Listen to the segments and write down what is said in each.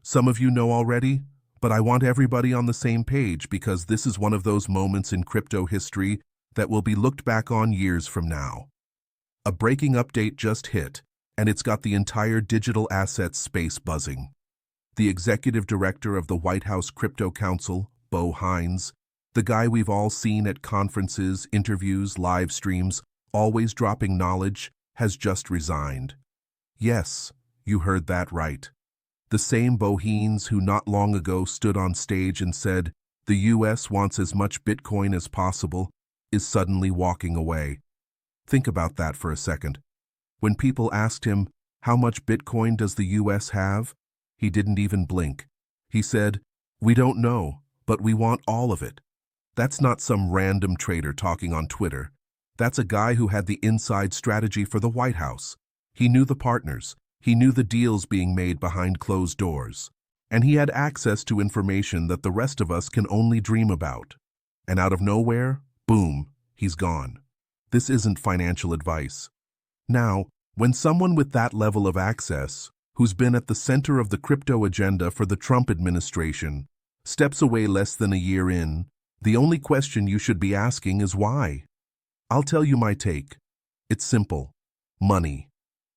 Some of you know already, but I want everybody on the same page because this is one of those moments in crypto history that will be looked back on years from now. A breaking update just hit, and it's got the entire digital assets space buzzing. The executive director of the White House Crypto Council, Bo Hines, the guy we've all seen at conferences, interviews, live streams, always dropping knowledge, has just resigned. Yes, you heard that right. The same Bo Hines who not long ago stood on stage and said, "The US wants as much Bitcoin as possible," is suddenly walking away. Think about that for a second. When people asked him, "How much Bitcoin does the US have?" he didn't even blink. He said, "We don't know, but we want all of it." That's not some random trader talking on Twitter. That's a guy who had the inside strategy for the White House. He knew the partners. He knew the deals being made behind closed doors. And he had access to information that the rest of us can only dream about. And out of nowhere, boom, he's gone. This isn't financial advice. Now, when someone with that level of access, who's been at the center of the crypto agenda for the Trump administration, steps away less than a year in, the only question you should be asking is why. I'll tell you my take. It's simple. Money.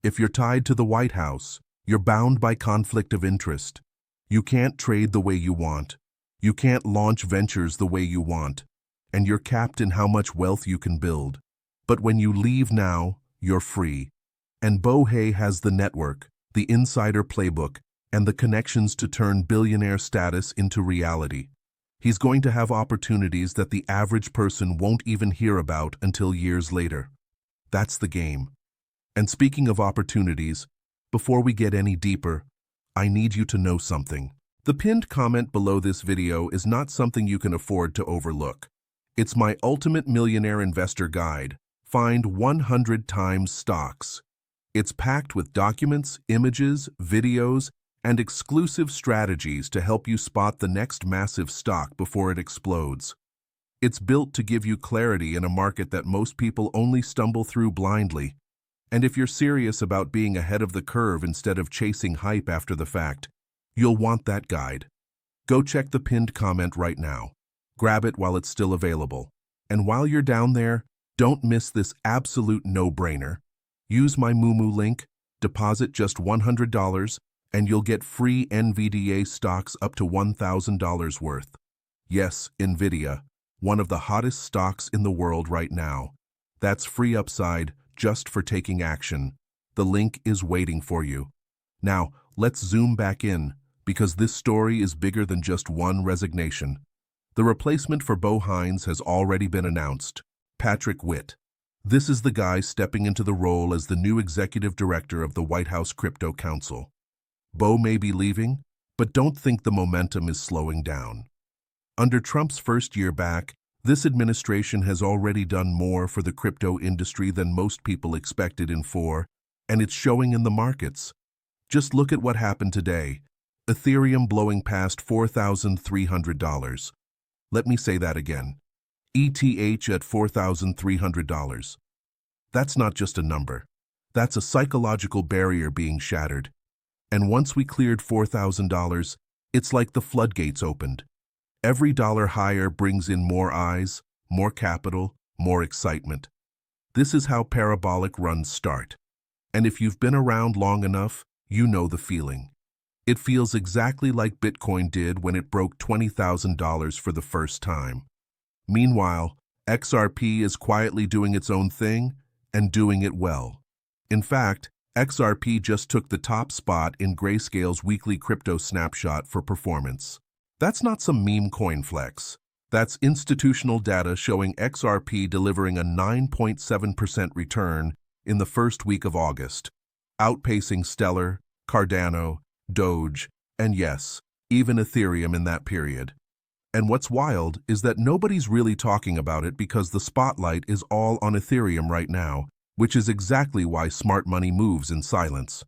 If you're tied to the White House, you're bound by conflict of interest. You can't trade the way you want. You can't launch ventures the way you want. And you're capped in how much wealth you can build. But when you leave now, you're free. And Bo has the network, the insider playbook, and the connections to turn billionaire status into reality. He's going to have opportunities that the average person won't even hear about until years later. That's the game. And speaking of opportunities, before we get any deeper, I need you to know something. The pinned comment below this video is not something you can afford to overlook. It's my ultimate millionaire investor guide. Find 100 times stocks. It's packed with documents, images, videos, and exclusive strategies to help you spot the next massive stock before it explodes. It's built to give you clarity in a market that most people only stumble through blindly. And if you're serious about being ahead of the curve instead of chasing hype after the fact, you'll want that guide. Go check the pinned comment right now. Grab it while it's still available. And while you're down there, don't miss this absolute no-brainer. Use my Moomoo link, deposit just $100, and you'll get free NVDA stocks up to $1,000 worth. Yes, NVIDIA, one of the hottest stocks in the world right now. That's free upside just for taking action. The link is waiting for you. Now, let's zoom back in, because this story is bigger than just one resignation. The replacement for Bo Hines has already been announced. Patrick Witt. This is the guy stepping into the role as the new executive director of the White House Crypto Council. Bo may be leaving, but don't think the momentum is slowing down. Under Trump's first year back, this administration has already done more for the crypto industry than most people expected in 4, and it's showing in the markets. Just look at what happened today. Ethereum blowing past $4,300. Let me say that again. ETH at $4,300. That's not just a number. That's a psychological barrier being shattered. And once we cleared $4,000, it's like the floodgates opened. Every dollar higher brings in more eyes, more capital, more excitement. This is how parabolic runs start. And if you've been around long enough, you know the feeling. It feels exactly like Bitcoin did when it broke $20,000 for the first time. Meanwhile, XRP is quietly doing its own thing and doing it well. In fact, XRP just took the top spot in Grayscale's weekly crypto snapshot for performance. That's not some meme coin flex. That's institutional data showing XRP delivering a 9.7% return in the first week of August, outpacing Stellar, Cardano, Doge, and yes, even Ethereum in that period. And what's wild is that nobody's really talking about it because the spotlight is all on Ethereum right now, which is exactly why smart money moves in silence.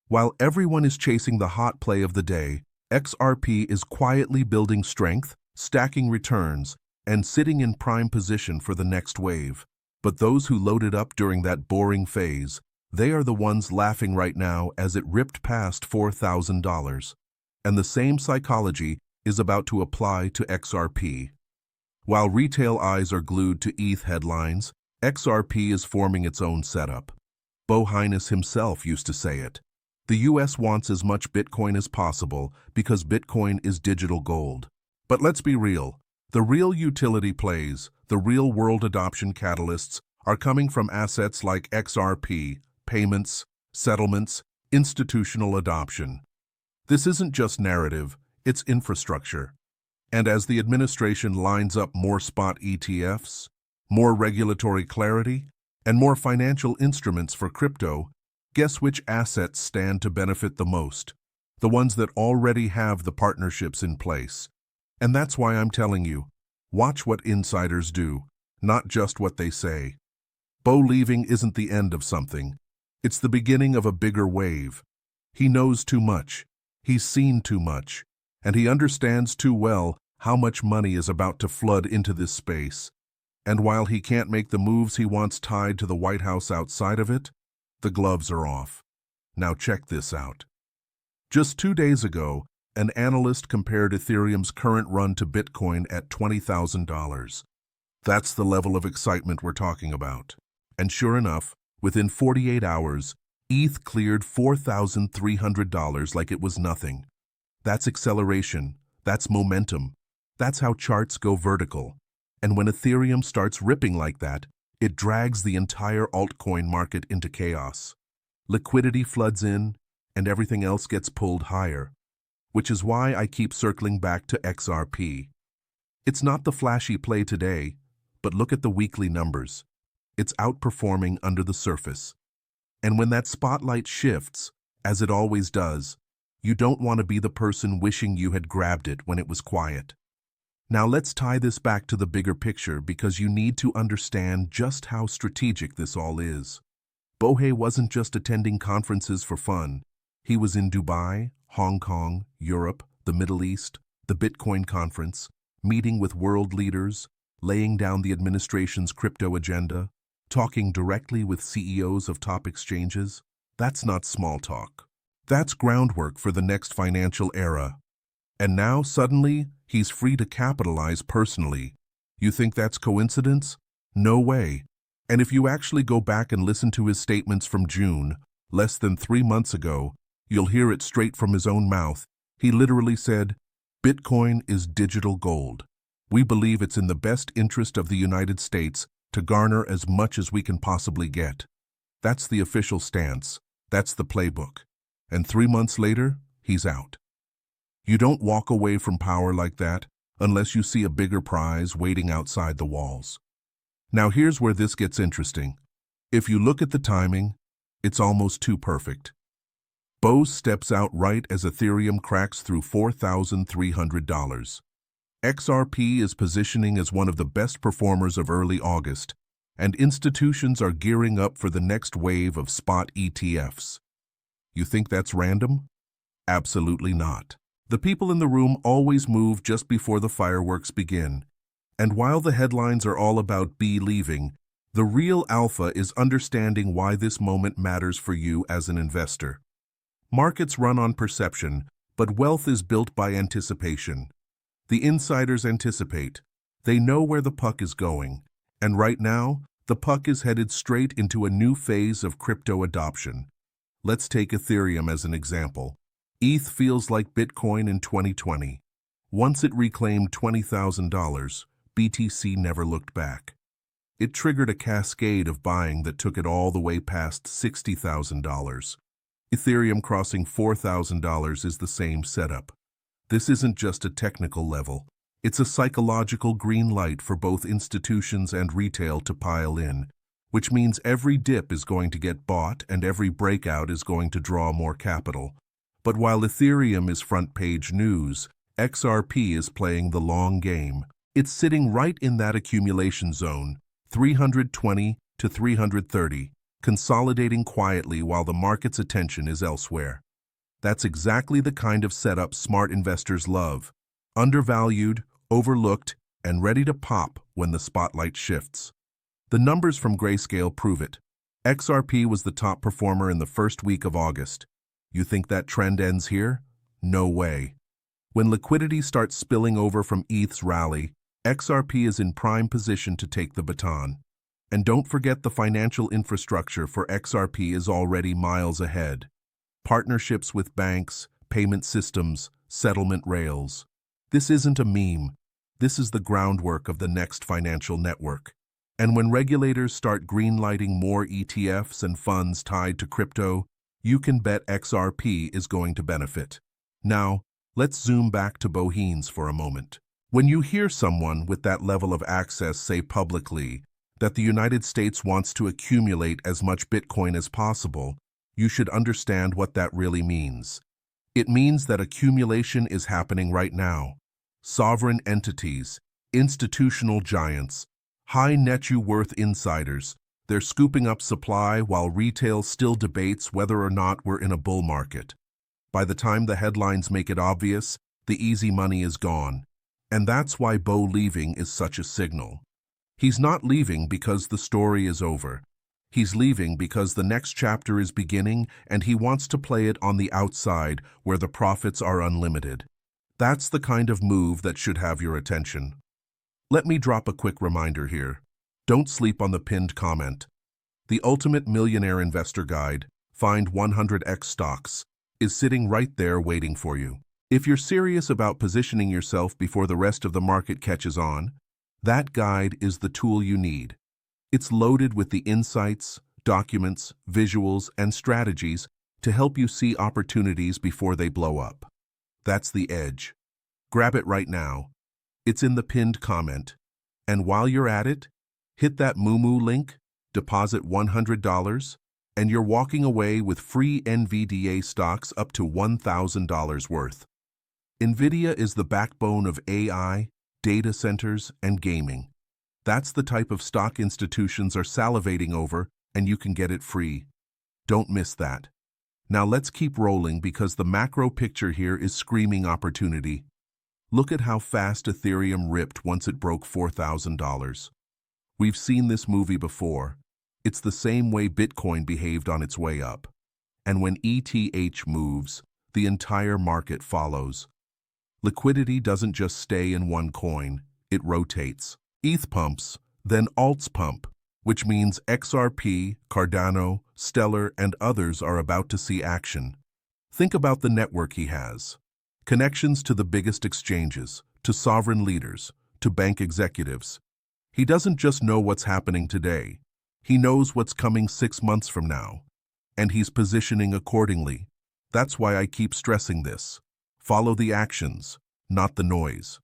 While everyone is chasing the hot play of the day, XRP is quietly building strength, stacking returns, and sitting in prime position for the next wave. But those who loaded up during that boring phase, they are the ones laughing right now as it ripped past $4,000. And the same psychology is about to apply to XRP. While retail eyes are glued to ETH headlines, XRP is forming its own setup. Bo Highness himself used to say it. The US wants as much Bitcoin as possible because Bitcoin is digital gold. But let's be real. The real utility plays, the real-world adoption catalysts, are coming from assets like XRP, payments, settlements, institutional adoption. This isn't just narrative, it's infrastructure. And as the administration lines up more spot ETFs, more regulatory clarity, and more financial instruments for crypto, guess which assets stand to benefit the most? The ones that already have the partnerships in place. And that's why I'm telling you, watch what insiders do, not just what they say. Bo leaving isn't the end of something. It's the beginning of a bigger wave. He knows too much. He's seen too much. And he understands too well how much money is about to flood into this space. And while he can't make the moves he wants tied to the White House outside of it, the gloves are off. Now check this out. Just 2 days ago, an analyst compared Ethereum's current run to Bitcoin at $20,000. That's the level of excitement we're talking about. And sure enough, within 48 hours, ETH cleared $4,300 like it was nothing. That's acceleration. That's momentum. That's how charts go vertical. And when Ethereum starts ripping like that, it drags the entire altcoin market into chaos. Liquidity floods in, and everything else gets pulled higher. Which is why I keep circling back to XRP. It's not the flashy play today, but look at the weekly numbers. It's outperforming under the surface. And when that spotlight shifts, as it always does, you don't want to be the person wishing you had grabbed it when it was quiet. Now let's tie this back to the bigger picture because you need to understand just how strategic this all is. Bohé wasn't just attending conferences for fun. He was in Dubai, Hong Kong, Europe, the Middle East, the Bitcoin conference, meeting with world leaders, laying down the administration's crypto agenda, talking directly with CEOs of top exchanges. That's not small talk. That's groundwork for the next financial era. And now, suddenly, he's free to capitalize personally. You think that's coincidence? No way. And if you actually go back and listen to his statements from June, less than 3 months ago, you'll hear it straight from his own mouth. He literally said, "Bitcoin is digital gold. We believe it's in the best interest of the United States to garner as much as we can possibly get." That's the official stance. That's the playbook. And 3 months later, he's out. You don't walk away from power like that unless you see a bigger prize waiting outside the walls. Now here's where this gets interesting. If you look at the timing, it's almost too perfect. Bo steps out right as Ethereum cracks through $4,300. XRP is positioning as one of the best performers of early August, and institutions are gearing up for the next wave of spot ETFs. You think that's random? Absolutely not. The people in the room always move just before the fireworks begin. And while the headlines are all about B leaving, the real alpha is understanding why this moment matters for you as an investor. Markets run on perception, but wealth is built by anticipation. The insiders anticipate. They know where the puck is going. And right now, the puck is headed straight into a new phase of crypto adoption. Let's take Ethereum as an example. ETH feels like Bitcoin in 2020. Once it reclaimed $20,000, BTC never looked back. It triggered a cascade of buying that took it all the way past $60,000. Ethereum crossing $4,000 is the same setup. This isn't just a technical level. It's a psychological green light for both institutions and retail to pile in, which means every dip is going to get bought and every breakout is going to draw more capital. But while Ethereum is front-page news, XRP is playing the long game. It's sitting right in that accumulation zone, 320 to 330, consolidating quietly while the market's attention is elsewhere. That's exactly the kind of setup smart investors love. Undervalued, overlooked, and ready to pop when the spotlight shifts. The numbers from Grayscale prove it. XRP was the top performer in the first week of August. You think that trend ends here? No way. When liquidity starts spilling over from ETH's rally, XRP is in prime position to take the baton. And don't forget the financial infrastructure for XRP is already miles ahead. Partnerships with banks, payment systems, settlement rails. This isn't a meme. This is the groundwork of the next financial network. And when regulators start greenlighting more ETFs and funds tied to crypto, you can bet XRP is going to benefit. Now, let's zoom back to Bohines for a moment. When you hear someone with that level of access say publicly that the United States wants to accumulate as much Bitcoin as possible, you should understand what that really means. It means that accumulation is happening right now. Sovereign entities, institutional giants, high net worth insiders, they're scooping up supply while retail still debates whether or not we're in a bull market. By the time the headlines make it obvious, the easy money is gone. And that's why Bo leaving is such a signal. He's not leaving because the story is over. He's leaving because the next chapter is beginning and he wants to play it on the outside where the profits are unlimited. That's the kind of move that should have your attention. Let me drop a quick reminder here. Don't sleep on the pinned comment. The Ultimate Millionaire Investor Guide, Find 100x Stocks, is sitting right there waiting for you. If you're serious about positioning yourself before the rest of the market catches on, that guide is the tool you need. It's loaded with the insights, documents, visuals, and strategies to help you see opportunities before they blow up. That's the edge. Grab it right now. It's in the pinned comment. And while you're at it, hit that Moomoo link, deposit $100, and you're walking away with free NVDA stocks up to $1,000 worth. NVIDIA is the backbone of AI, data centers, and gaming. That's the type of stock institutions are salivating over, and you can get it free. Don't miss that. Now let's keep rolling because the macro picture here is screaming opportunity. Look at how fast Ethereum ripped once it broke $4,000. We've seen this movie before. It's the same way Bitcoin behaved on its way up. And when ETH moves, the entire market follows. Liquidity doesn't just stay in one coin, it rotates. ETH pumps, then alts pump, which means XRP, Cardano, Stellar, and others are about to see action. Think about the network he has. Connections to the biggest exchanges, to sovereign leaders, to bank executives. He doesn't just know what's happening today. He knows what's coming 6 months from now. And he's positioning accordingly. That's why I keep stressing this. Follow the actions, not the noise.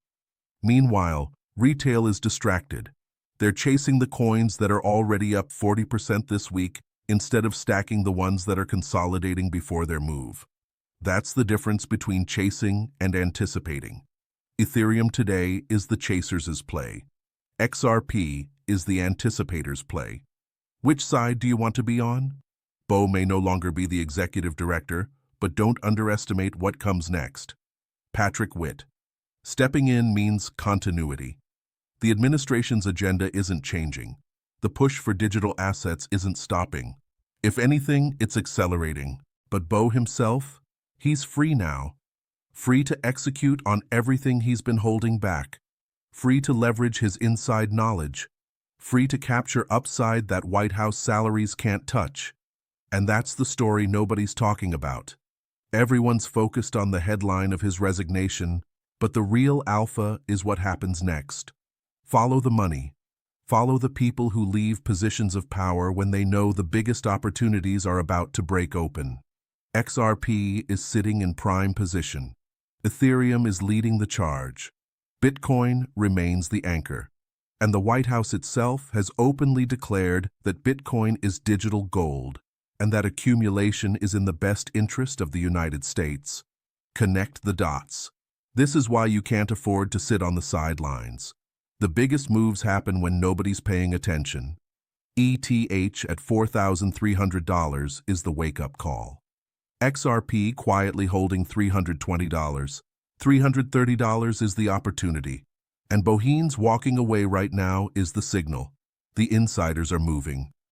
Meanwhile, retail is distracted. They're chasing the coins that are already up 40% this week instead of stacking the ones that are consolidating before their move. That's the difference between chasing and anticipating. Ethereum today is the chaser's play. XRP is the anticipator's play. Which side do you want to be on? Bo may no longer be the executive director, but don't underestimate what comes next. Patrick Witt. Stepping in means continuity. The administration's agenda isn't changing. The push for digital assets isn't stopping. If anything, it's accelerating. But Bo himself? He's free now. Free to execute on everything he's been holding back. Free to leverage his inside knowledge. Free to capture upside that White House salaries can't touch. And that's the story nobody's talking about. Everyone's focused on the headline of his resignation, but the real alpha is what happens next. Follow the money. Follow the people who leave positions of power when they know the biggest opportunities are about to break open. XRP is sitting in prime position. Ethereum is leading the charge. Bitcoin remains the anchor. And the White House itself has openly declared that Bitcoin is digital gold and that accumulation is in the best interest of the United States. Connect the dots. This is why you can't afford to sit on the sidelines. The biggest moves happen when nobody's paying attention. ETH at $4,300 is the wake-up call. XRP quietly holding $320. $330 is the opportunity. And Bohines walking away right now is the signal. The insiders are moving.